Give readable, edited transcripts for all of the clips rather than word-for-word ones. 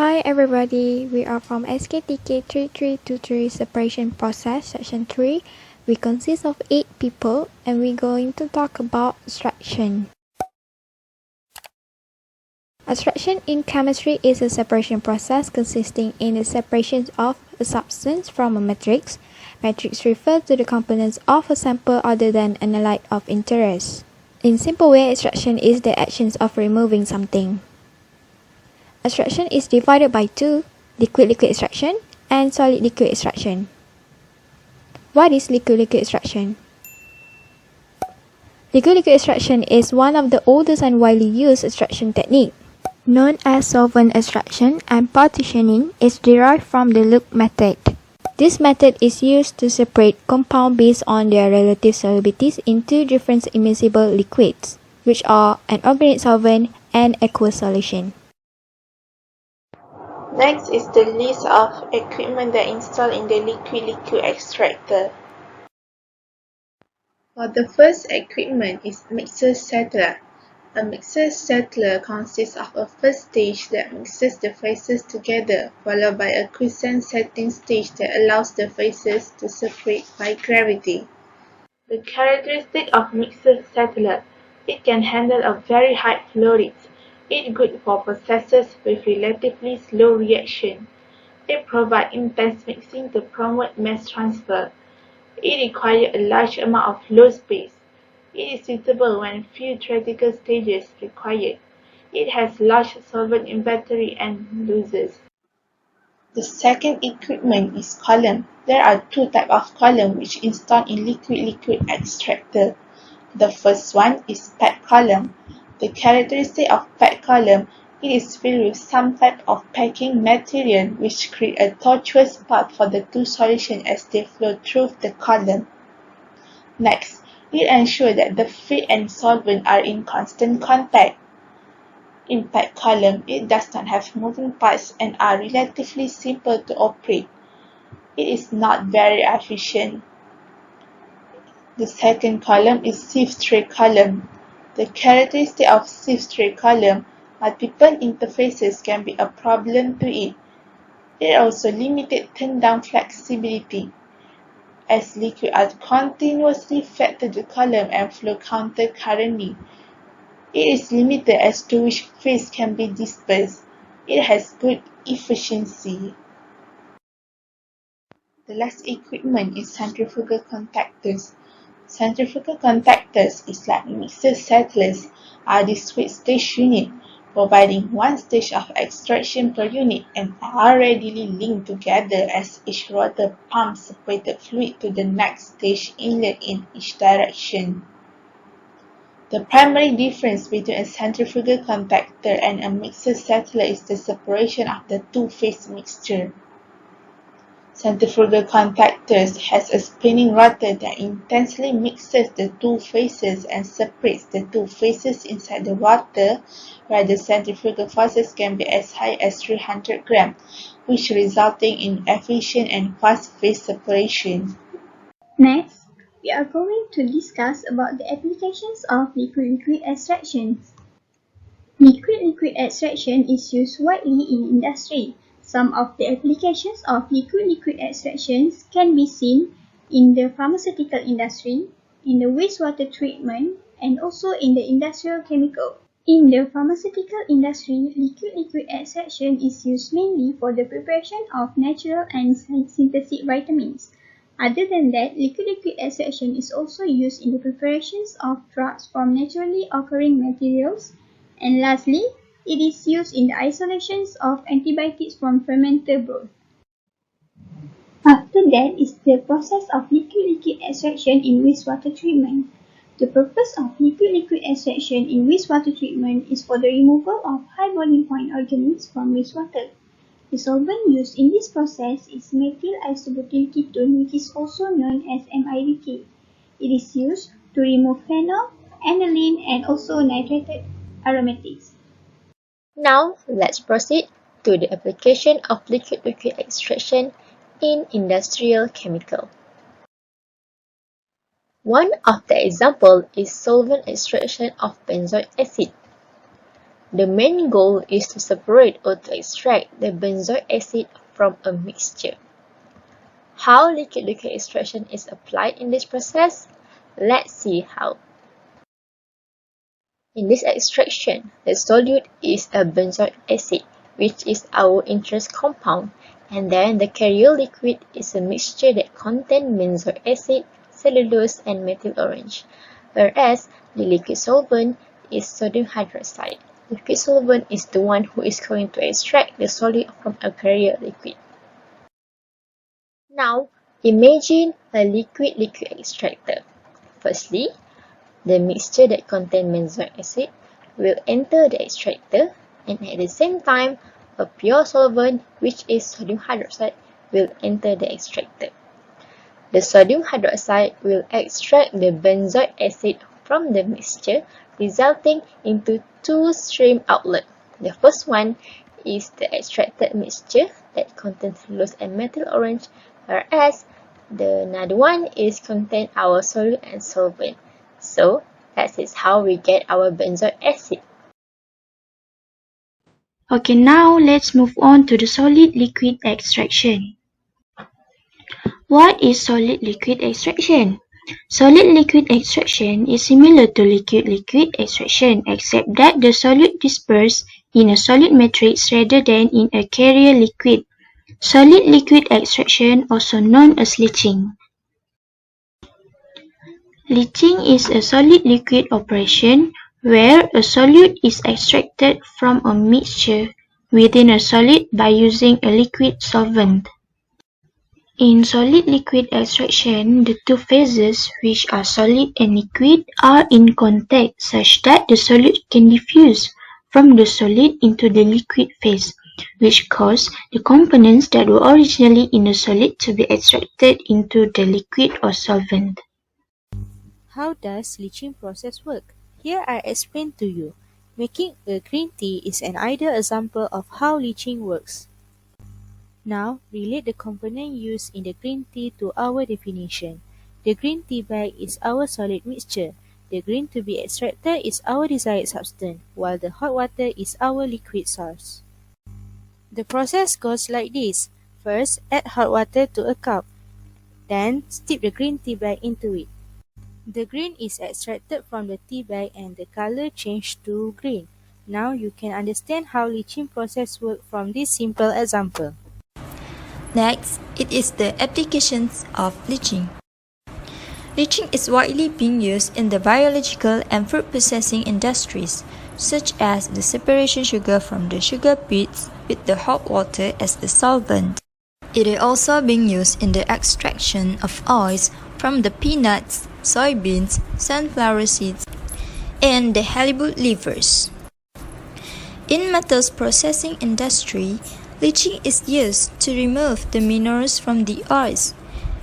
Hi everybody, we are from SKTK 3323 Separation Process Section 3. We consist of 8 people and we're going to talk about extraction. Extraction in chemistry is a separation process consisting in the separation of a substance from a matrix. Matrix refers to the components of a sample other than an analyte of interest. In simple way, extraction is the actions of removing something. Extraction is divided by two, liquid-liquid extraction and solid-liquid extraction. What is liquid-liquid extraction? Liquid-liquid extraction is one of the oldest and widely used extraction technique. Known as solvent extraction and partitioning, is derived from the Luke method. This method is used to separate compounds based on their relative solubilities into different immiscible liquids, which are an organic solvent and aqueous solution. Next is the list of equipment that installed in the liquid-liquid extractor. For the first equipment is mixer settler. A mixer settler consists of a first stage that mixes the phases together, followed by a quiescent setting stage that allows the phases to separate by gravity. The characteristic of mixer settler: it can handle a very high flow rate. It is good for processes with relatively slow reaction. It provides intense mixing to promote mass transfer. It requires a large amount of flow space. It is suitable when few theoretical stages required. It has large solvent inventory and losses. The second equipment is column. There are two types of column which installed in liquid-liquid extractor. The first one is packed column. The characteristic of packed column: it is filled with some type of packing material which create a tortuous path for the two solutions as they flow through the column. Next, it ensures that the feed and solvent are in constant contact. In packed column, it does not have moving parts and are relatively simple to operate. It is not very efficient. The second column is sieve tray column. The characteristic of sieve tray column: multiple interfaces can be a problem to it. It also limited turn-down flexibility, as liquid are continuously fed to the column and flow counter-currently. It is limited as to which phase can be dispersed. It has good efficiency. The last equipment is centrifugal contactors. Centrifugal contactors is like mixer settlers, are discrete stage unit, providing one stage of extraction per unit and are readily linked together as each rotor pumps separated fluid to the next stage inlet in each direction. The primary difference between a centrifugal contactor and a mixer settler is the separation of the two-phase mixture. Centrifugal contactors has a spinning rotor that intensely mixes the two phases and separates the two phases inside the rotor, where the centrifugal forces can be as high as 300 grams, which resulting in efficient and fast phase separation. Next, we are going to discuss about the applications of liquid-liquid extractions. Liquid-liquid extraction is used widely in industry. Some of the applications of liquid-liquid extractions can be seen in the pharmaceutical industry, in the wastewater treatment, and also in the industrial chemical. In the pharmaceutical industry, liquid-liquid extraction is used mainly for the preparation of natural and synthetic vitamins. Other than that, liquid-liquid extraction is also used in the preparations of drugs from naturally occurring materials. And lastly, it is used in the isolations of antibiotics from fermented broth. After that is the process of liquid-liquid extraction in wastewater treatment. The purpose of liquid-liquid extraction in wastewater treatment is for the removal of high boiling point organics from wastewater. The solvent used in this process is methyl isobutyl ketone, which is also known as MIBK. It is used to remove phenol, aniline, and also nitrated aromatics. Now, let's proceed to the application of liquid-liquid extraction in industrial chemical. One of the examples is solvent extraction of benzoic acid. The main goal is to separate or to extract the benzoic acid from a mixture. How liquid-liquid extraction is applied in this process? Let's see how. In this extraction, the solute is a benzoic acid, which is our interest compound, and then the carrier liquid is a mixture that contains benzoic acid, cellulose, and methyl orange, whereas the liquid solvent is sodium hydroxide. Liquid solvent is the one who is going to extract the solute from a carrier liquid. Now, imagine a liquid-liquid extractor. Firstly, the mixture that contains benzoic acid will enter the extractor, and at the same time, a pure solvent, which is sodium hydroxide, will enter the extractor. The sodium hydroxide will extract the benzoic acid from the mixture, resulting into two stream outlets. The first one is the extracted mixture that contains cellulose and methyl orange, whereas the another one is contain our solute and solvent. So that is how we get our benzoic acid. Okay, now let's move on to the solid liquid extraction. What is solid liquid extraction? Solid liquid extraction is similar to liquid-liquid extraction except that the solute disperses in a solid matrix rather than in a carrier liquid. Solid liquid extraction, also known as leaching. Leaching is a solid liquid operation where a solute is extracted from a mixture within a solid by using a liquid solvent. In solid liquid extraction, the two phases, which are solid and liquid, are in contact such that the solute can diffuse from the solid into the liquid phase, which cause the components that were originally in the solid to be extracted into the liquid or solvent. How does leaching process work? Here I explain to you. Making a green tea is an ideal example of how leaching works. Now, relate the component used in the green tea to our definition. The green tea bag is our solid mixture. The green to be extracted is our desired substance, while the hot water is our liquid source. The process goes like this. First, add hot water to a cup. Then, steep the green tea bag into it. The green is extracted from the tea bag and the color changed to green. Now you can understand how leaching process works from this simple example. Next, it is the applications of leaching. Leaching is widely being used in the biological and food processing industries, such as the separation sugar from the sugar beets with the hot water as the solvent. It is also being used in the extraction of oils from the peanuts, soybeans, sunflower seeds, and the halibut livers. In metals processing industry, leaching is used to remove the minerals from the oils,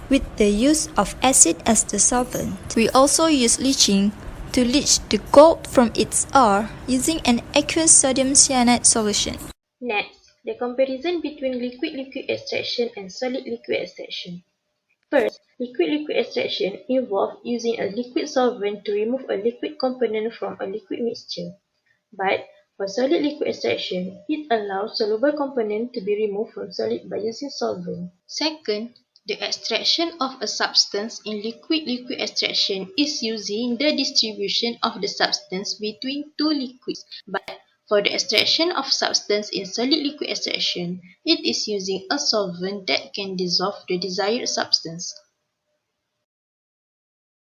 with the use of acid as the solvent. We also use leaching to leach the gold from its ore using an aqueous sodium cyanide solution. Next, the comparison between liquid-liquid extraction and solid-liquid extraction. First, liquid-liquid extraction involves using a liquid solvent to remove a liquid component from a liquid mixture. But for solid-liquid extraction, it allows soluble component to be removed from solid by using solvent. Second, the extraction of a substance in liquid-liquid extraction is using the distribution of the substance between two liquids. But for the extraction of substance in solid liquid extraction, it is using a solvent that can dissolve the desired substance.